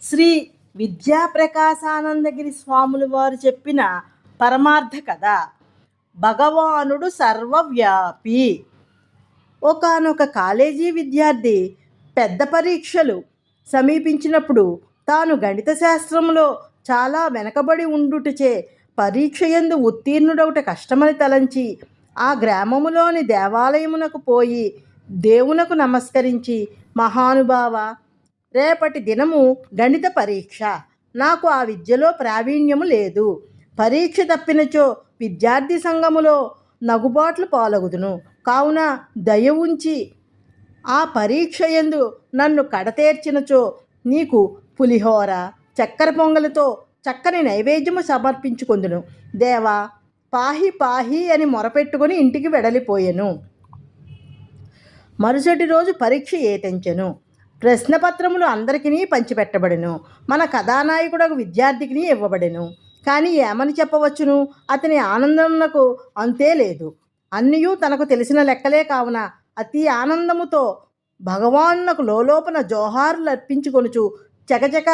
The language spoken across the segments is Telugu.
శ్రీ విద్యాప్రకాశానందగిరి స్వాములు వారు చెప్పిన పరమార్థ కథ. భగవానుడు సర్వవ్యాపి. ఒకానొక కాలేజీ విద్యార్థి పెద్ద పరీక్షలు సమీపించినప్పుడు తాను గణిత శాస్త్రంలో చాలా వెనకబడి ఉండుటచే పరీక్ష యందు ఉత్తీర్ణుడవుట కష్టమని తలంచి ఆ గ్రామములోని దేవాలయమునకు పోయి దేవునకు నమస్కరించి, మహానుభావ, రేపటి దినము గణిత పరీక్ష. నాకు ఆ విద్యలో ప్రావీణ్యము లేదు. పరీక్ష తప్పినచో విద్యార్థి సంఘములో నగుబాట్లు పాలగుదును. కావున దయ ఉంచి ఆ పరీక్ష యందు నన్ను కడతేర్చినచో నీకు పులిహోర, చక్కెర పొంగలితో చక్కని నైవేద్యము సమర్పించుకొందును. దేవా, పాహి పాహి అని మొరపెట్టుకుని ఇంటికి వెడలిపోయెను. మరుసటి రోజు పరీక్ష ఏటెంచెను. ప్రశ్నపత్రములు అందరికీ పంచిపెట్టబడెను. మన కథానాయకుడు విద్యార్థికి ఇవ్వబడెను. కానీ ఏమని చెప్పవచ్చును? అతని ఆనందమునకు అంతే లేదు. అన్నియూ తనకు తెలిసిన లెక్కలే కావున అతి ఆనందముతో భగవానునకు లోలోపన జోహారులు అర్పించుకొనుచు చకచక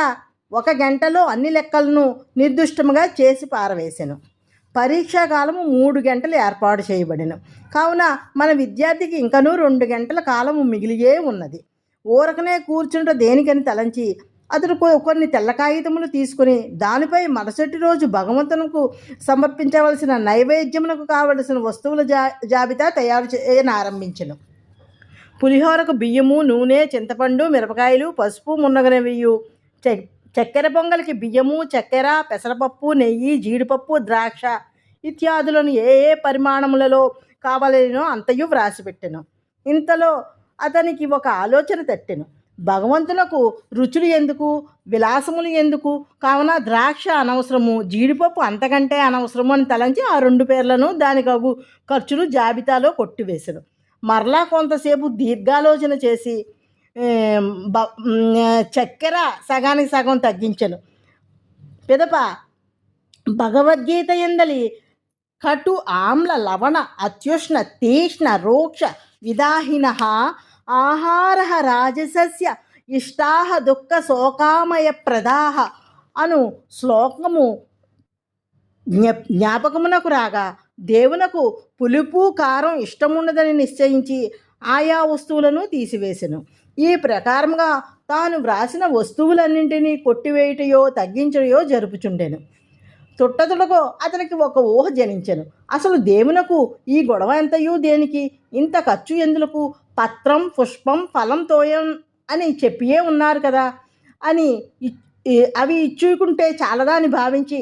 1 గంటలో అన్ని లెక్కలను నిర్దుష్టముగా చేసి పారవేశెను. పరీక్షాకాలము 3 గంటలు ఏర్పాటు చేయబడెను. కావున మన విద్యార్థికి ఇంకనూ 2 గంటల కాలము మిగిలియే ఉన్నది. ఊరకనే కూర్చుంట దేనికని తలంచి అతడు కొన్ని తెల్ల కాగితములు తీసుకుని దానిపై మరుసటి రోజు భగవంతునకు సమర్పించవలసిన నైవేద్యమునకు కావలసిన వస్తువుల జాబితా తయారు చేయనారంభించెను. పులిహోరకు బియ్యము, నూనె, చింతపండు, మిరపకాయలు, పసుపు మున్నగనవియు. చక్కెర పొంగలికి బియ్యము, చక్కెర, పెసరపప్పు, నెయ్యి, జీడిపప్పు, ద్రాక్ష ఇత్యాదులను ఏ ఏ పరిమాణములలో కావాలనో అంతయు వ్రాసిపెట్టెను. ఇంతలో అతనికి ఒక ఆలోచన తట్టెను. భగవంతులకు రుచులు ఎందుకు, విలాసములు ఎందుకు, కావున ద్రాక్ష అనవసరము, జీడిపప్పు అంతకంటే అనవసరము అని తలంచి ఆ 2 పేర్లను దానికగు ఖర్చులు జాబితాలో కొట్టివేశాను. మరలా కొంతసేపు దీర్ఘాలోచన చేసి చక్కెర సగానికి సగం తగ్గించెను. పిదప భగవద్గీత ఎందలి కటు ఆమ్ల లవణ అత్యుష్ణ తీక్ష్ణ రోక్ష విదాహిన ఆహార రాజసస్య ఇష్టాహ దుఃఖ శోకామయ ప్రదాహ అను శ్లోకము జ్ఞాపకమునకు రాగా దేవునకు పులుపు కారం ఇష్టమున్నదని నిశ్చయించి ఆయా వస్తువులను తీసివేసెను. ఈ ప్రకారముగా తాను వ్రాసిన వస్తువులన్నింటినీ కొట్టివేయుటయో తగ్గించయో జరుపుచుండెను. తుట్టతుడకో అతనికి ఒక ఊహ జనించెను. అసలు దేవునకు ఈ గొడవ ఎంతయూ దేనికి? ఇంత ఖర్చు ఎందులకు? పత్రం, పుష్పం, ఫలం, తోయం అని చెప్పియే ఉన్నారు కదా అని అవి ఇచ్చుకుంటే చాలదా అని భావించి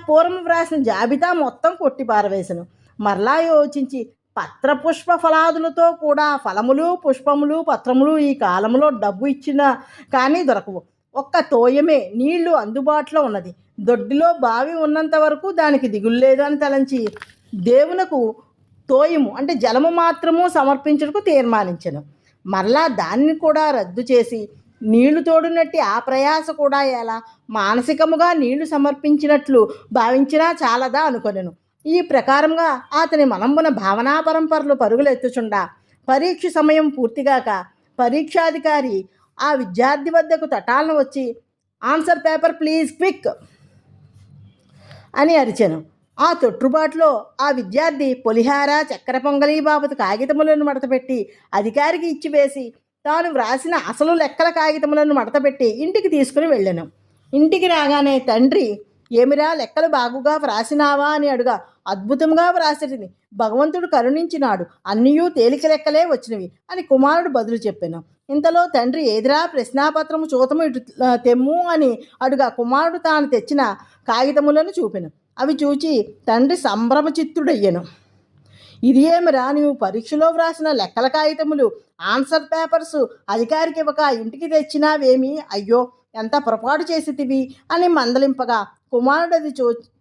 పూర్వం వ్రాసిన జాబితా మొత్తం కొట్టి పారవేశను. మరలా యోచించి పత్ర పుష్ప ఫలాదులతో కూడా ఫలములు, పుష్పములు, పత్రములు ఈ కాలంలో డబ్బు ఇచ్చినా కానీ దొరకవు. ఒక్క తోయమే నీళ్లు అందుబాటులో ఉన్నది. దొడ్డిలో బావి ఉన్నంత వరకు దానికి దిగుల్లేదు అని తలంచి దేవునకు తోయము అంటే జలము మాత్రము సమర్పించుటకు తీర్మానించెను. మరలా దాన్ని కూడా రద్దు చేసి నీళ్లు తోడునట్టి ఆ ప్రయాస కూడా ఎలా మానసికముగా నీళ్లు సమర్పించినట్లు భావించినా చాలదా అనుకొనెను. ఈ ప్రకారంగా అతని మనంబున భావనా పరంపరలు పరుగులెత్తుచుండా పరీక్ష సమయం పూర్తిగాక పరీక్షాధికారి ఆ విద్యార్థి వద్దకు తటాలను వచ్చి, ఆన్సర్ పేపర్ ప్లీజ్ క్విక్ అని అరిచెను. ఆ తొట్టుబాటులో ఆ విద్యార్థి పులిహార, చక్కెర పొంగలి బాబతు కాగితములను మడతపెట్టి అధికారికి ఇచ్చివేసి తాను వ్రాసిన అసలు లెక్కల కాగితములను మడతపెట్టి ఇంటికి తీసుకుని వెళ్ళాను. ఇంటికి రాగానే తండ్రి, ఏమిరా లెక్కలు బాగుగా వ్రాసినావా అని అడుగా, అద్భుతంగా వ్రాసినది, భగవంతుడు కరుణించినాడు, అన్నీయూ తేలిక లెక్కలే వచ్చినవి అని కుమారుడు బదులు చెప్పాను. ఇంతలో తండ్రి, ఏదిరా ప్రశ్నాపత్రము చూతము ఇటు తెమ్ము అని అడుగా కుమారుడు తాను తెచ్చిన కాగితములను చూపెను. అవి చూచి తండ్రి సంభ్రమచిత్తుడయ్యను. ఇది ఏమిరా, నీవు పరీక్షలో వ్రాసిన లెక్కల కాగితములు, ఆన్సర్ పేపర్సు అధికారికి ఇవ్వక ఇంటికి తెచ్చినావేమి? అయ్యో, ఎంత పొరపాటు చేసితివి అని మందలింపగా కుమారుడు అది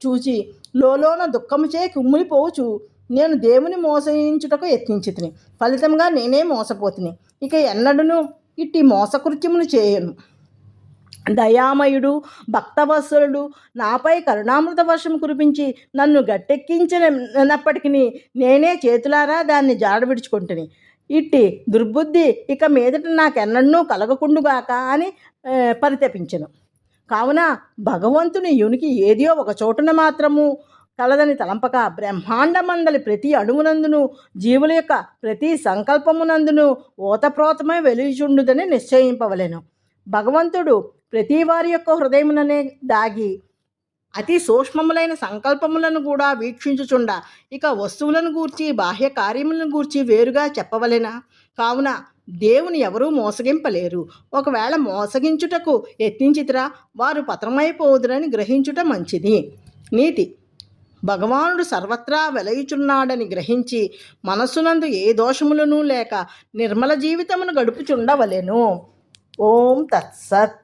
చూచి లోలోన దుఃఖముచే కుమ్మిలిపోవచ్చు. నేను దేవుని మోసయించుటకు యత్నించితిని, ఫలితంగా నేనే మోసపోతిని. ఇక ఎన్నడూను ఇట్టి మోసకృత్యమును చేయను. దయామయుడు, భక్తవత్సలుడు నాపై కరుణామృత వర్షం కురిపించి నన్ను గట్టెక్కించినప్పటికీ నేనే చేతులారా దాన్ని జాడ విడుచుకుంటుని. ఇట్టి దుర్బుద్ధి ఇక మీదట నాకెన్నడూ కలగకుండుగాక అని పరితపించెను. కావున భగవంతుని యునికి ఏదియో ఒక చోటున మాత్రము కలదని తలంపక బ్రహ్మాండమందలి ప్రతి అణువునందును జీవుల యొక్క ప్రతి సంకల్పమునందును ఓతప్రోతమై వెలుచుండుదని నిశ్చయింపవలెను. భగవంతుడు ప్రతి వారి యొక్క హృదయముననే దాగి అతి సూక్ష్మములైన సంకల్పములను కూడా వీక్షించుచుండ ఇక వస్తువులను గూర్చి బాహ్య కార్యములను గూర్చి వేరుగా చెప్పవలెనా? కావున దేవుని ఎవరూ మోసగింపలేరు. ఒకవేళ మోసగించుటకు యత్నించితిరా వారు పతనమైపోదురని గ్రహించుట మంచిది. నీతి: భగవానుడు సర్వత్రా వెలయుచున్నాడని గ్రహించి మనస్సునందు ఏ దోషములను లేక నిర్మల జీవితమును గడుపుచుండవలెను. ఓం తత్సత్.